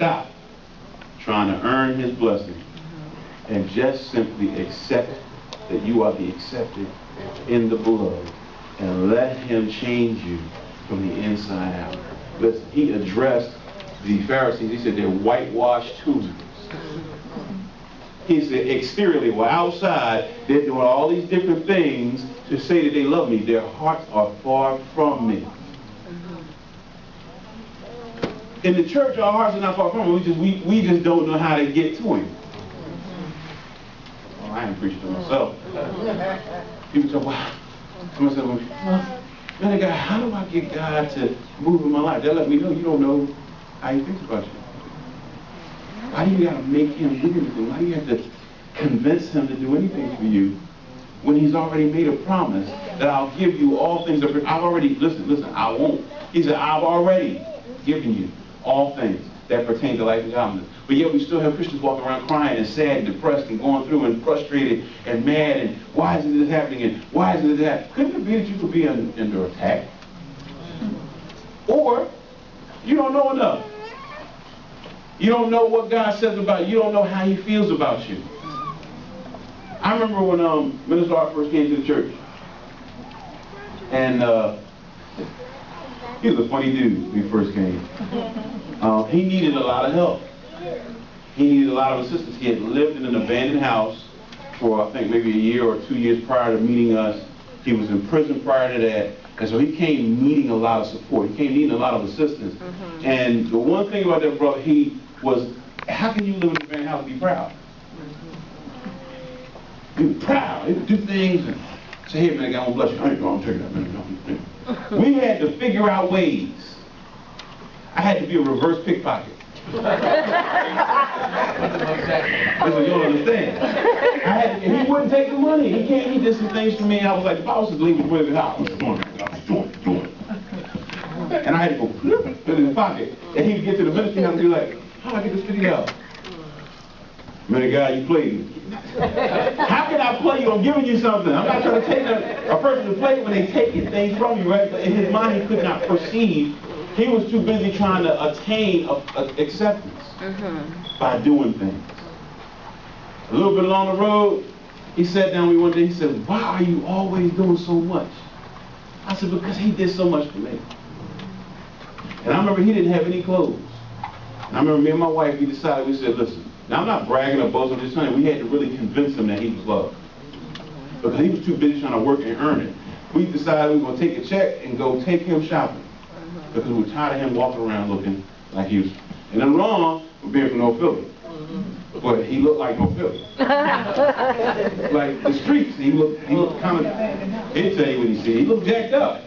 stop trying to earn his blessing and just simply accept that you are the accepted in the beloved, and let him change you from the inside out. Listen, he addressed the Pharisees. He said they're whitewashed tombs. He said exteriorly, well, outside, they're doing all these different things to say that they love me. Their hearts are far from me. In the church, our hearts are not far from him. We just don't know how to get to him. Well, I ain't preaching to myself. People say, wow. Someone said, well, man, God, how do I get God to move in my life? They'll let me know you don't know how he thinks about you. Why do you got to make him do anything? Why do you have to convince him to do anything for you when he's already made a promise that I'll give you all things? I've already, listen, I won't. He said, I've already given you all things that pertain to life and godliness. But yet we still have Christians walking around crying and sad and depressed and going through and frustrated and mad and why isn't this happening and why isn't this happening? Couldn't it be that you could be under attack? Or you don't know enough. You don't know what God says about you. You don't know how he feels about you. I remember when Minister Art first came to the church. And he was a funny dude when he first came. He needed a lot of help. He needed a lot of assistance. He had lived in an abandoned house for, I think, maybe a year or 2 years prior to meeting us. He was in prison prior to that. And so he came needing a lot of support. He came needing a lot of assistance. And the one thing about that brother, he was, how can you live in an abandoned house and be proud? Be proud. He would do things and say, hey, man, God won't bless you. I ain't going to tell you that, man. We had to figure out ways. I had to be a reverse pickpocket. Listen, you don't understand. He wouldn't take the money. He did some things for me. I was like, the boss is leaving with the house. I was doing it. And I had to go put it in his pocket. And he'd get to the ministry and I'd be like, how do I get this $50? Man, the guy, you played me. How can I play you? I'm giving you something. I'm not trying to take a person to play when they taking things from you, right? But in his mind, he could not perceive. He was too busy trying to attain acceptance by doing things. A little bit along the road, he sat down with me one day. He said, why are you always doing so much? I said, because he did so much for me. And I remember he didn't have any clothes. And I remember me and my wife, we decided, we said, listen, now I'm not bragging or boasting, I'm just saying we had to really convince him that he was loved. Because he was too busy trying to work and earn it. We decided we were going to take a check and go take him shopping. Because we were tired of him walking around looking like he was. And nothing wrong with being from North Philly. But he looked like North Philly. Like the streets, he looked kind of, he'd tell you what he said. He looked jacked up.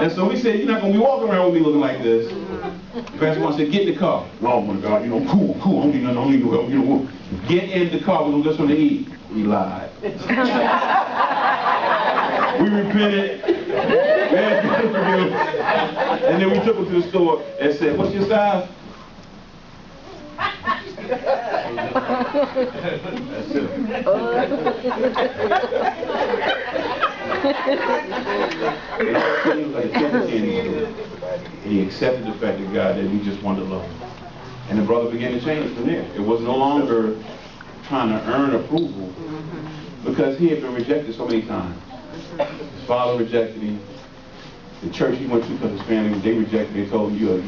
And so we said, you're not going to be walking around with me looking like this. The pastor one said, get in the car. Oh my God, cool. I don't need nothing, I don't need no help, Get in the car, we're going to get something to eat. He lied. We repented. And then we took him to the store and said, what's your size? That's it. He accepted the fact that God, that we just wanted to love him. And the brother began to change from there. It was no longer trying to earn approval because he had been rejected so many times. His father rejected him. The church he went to because his family, they rejected him. They told him, you're a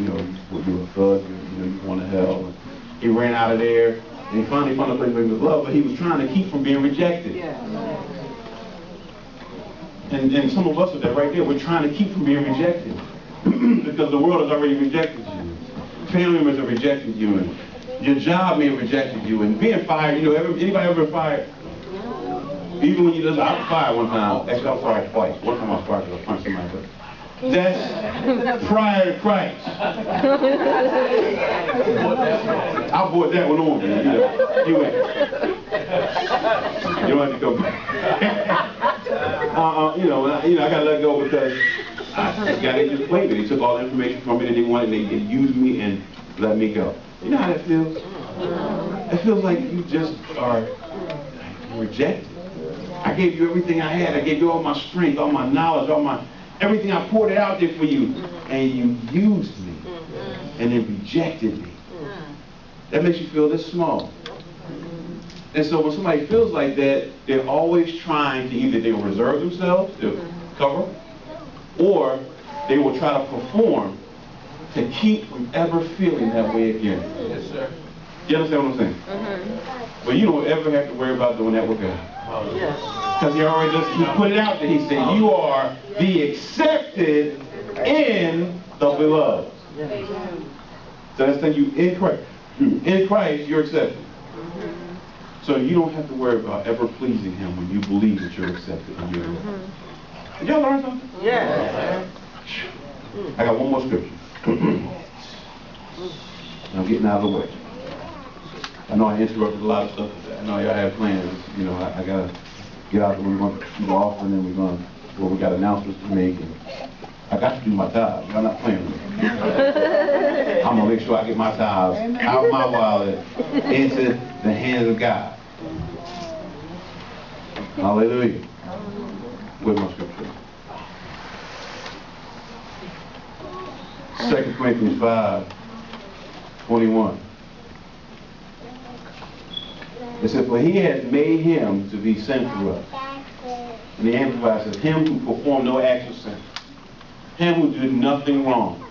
thug, you want to hell. And he ran out of there. And he finally found a place where he was loved, but he was trying to keep from being rejected. And some of us are there right there. We're trying to keep from being rejected because the world has already rejected you. Family members have rejected you, and your job may have rejected you, and being fired. Anybody ever been fired? Even when you listen, I was fired one time. Actually, I was fired twice. One time I was fired because I punched somebody. But that's prior to Christ. I brought that one on, man. You don't have to go back. I got to let go because this guy, they just played me. They took all the information from me that they wanted, and they used me and let me go. You know how that feels? It feels like you just are rejected. I gave you everything I had. I gave you all my strength, all my knowledge, everything. I poured it out there for you, and you used me, and then rejected me. That makes you feel this small. And so when somebody feels like that, they're always trying to either they will reserve themselves to cover, or they will try to perform to keep from ever feeling that way again. Yes, sir. You understand what I'm saying? But you don't ever have to worry about doing that with God. Yes. Because he already does, he put it out there. He said, you are the accepted in the beloved. So that's saying you in Christ. In Christ, you're accepted. So you don't have to worry about ever pleasing him when you believe that you're accepted in your beloved. Did y'all learn something? Yeah. I got one more scripture. I'm getting out of the way. I know I interrupted a lot of stuff. I know y'all have plans. You know, I gotta get out. We're going to do the offering, and we got announcements to make. And I got to do my tithes. I'm not playing with it. I'm gonna make sure I get my tithes out of my wallet into the hands of God. Hallelujah. Where's my scripture? 2 Corinthians 5:21. It says, for he has made him to be sin for us. And the Amplified says, him who performed no acts of sin, him who did nothing wrong,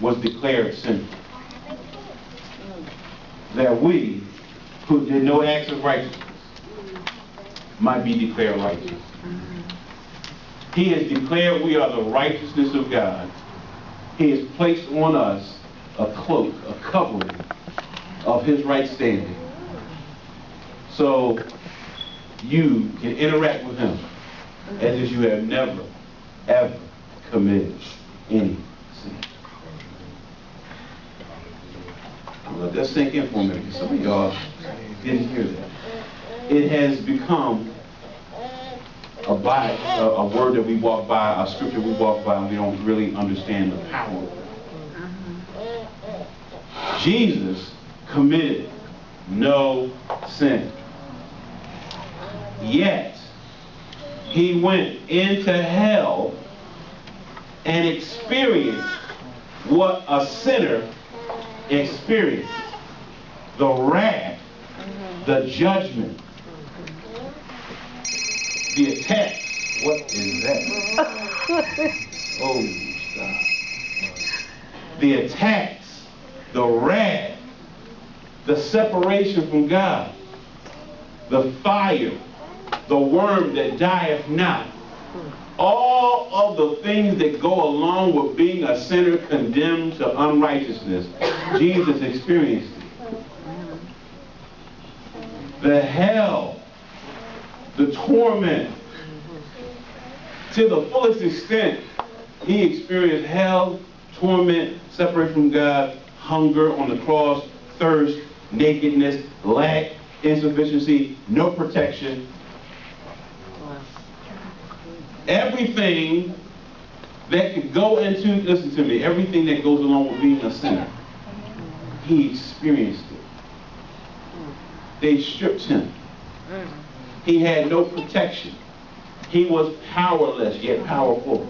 was declared sinful. That we, who did no acts of righteousness, might be declared righteous. He has declared we are the righteousness of God. He has placed on us a cloak, a covering of his right standing. So you can interact with him as if you have never, ever committed any sin. Let that sink in for a minute, because some of y'all didn't hear that. It has become a word that we walk by, a scripture we walk by, and we don't really understand the power of it. Jesus committed no sin. Yet, he went into hell and experienced what a sinner experienced. The wrath, the judgment, the attack. What is that? Oh, stop. The attacks, the wrath, the separation from God, the fire, the worm that dieth not. All of the things that go along with being a sinner condemned to unrighteousness, Jesus experienced it. The hell, the torment, to the fullest extent, he experienced hell, torment, separation from God, hunger on the cross, thirst, nakedness, lack, insufficiency, no protection. Everything that could go into, listen to me, everything that goes along with being a sinner, he experienced it. They stripped him. He had no protection. He was powerless, yet powerful.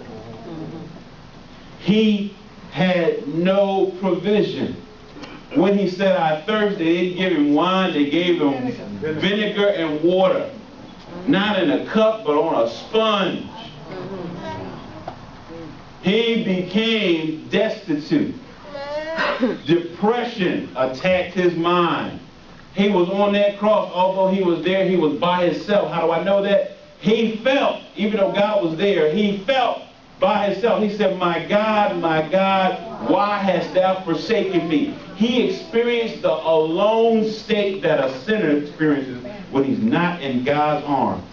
He had no provision. When he said, I thirst, they didn't give him wine, they gave him vinegar and water. Not in a cup, but on a sponge. He became destitute. Depression attacked his mind. He was on that cross, although he was there, he was by himself. How do I know that? He felt, even though God was there, he felt by himself. He said, my God, why hast thou forsaken me? He experienced the alone state that a sinner experiences when he's not in God's arms.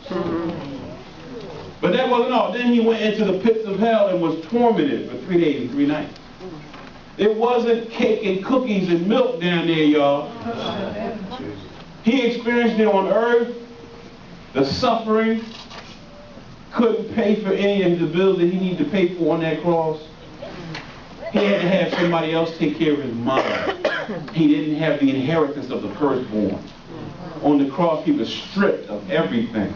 But that wasn't all. Then he went into the pits of hell and was tormented for 3 days and 3 nights. It wasn't cake and cookies and milk down there, y'all. He experienced it on earth, the suffering, couldn't pay for any of the bills that he needed to pay for on that cross. He had to have somebody else take care of his mother. He didn't have the inheritance of the firstborn. On the cross, he was stripped of everything.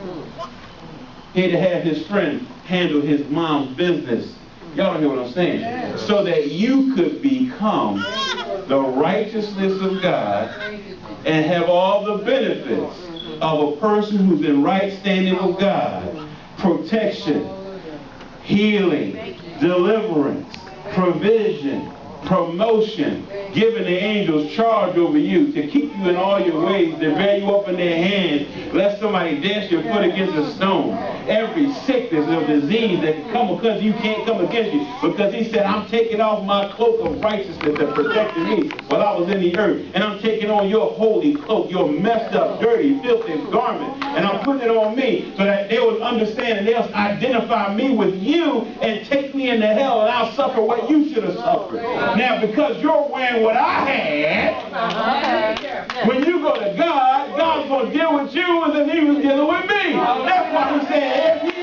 He had to have his friend handle his mom's business. Y'all don't hear what I'm saying? So that you could become the righteousness of God and have all the benefits of a person who's in right standing with God. Protection, healing, deliverance, provision, promotion, giving the angels charge over you to keep you in all your ways, to bear you up in their hands, lest somebody dash your foot against a stone. Every sickness or disease that can come because you can't come against you, because he said, I'm taking off my cloak of righteousness that protected me while I was in the earth, and I'm taking on your holy cloak, your messed up, dirty, filthy garment, and I'm putting it on me so that they will understand and they'll identify me with you and take me into hell, and I'll suffer what you should have suffered. Now, because you're wearing what I had, when you go to God, God's going to deal with you as if he was dealing with me. That's why he said, if he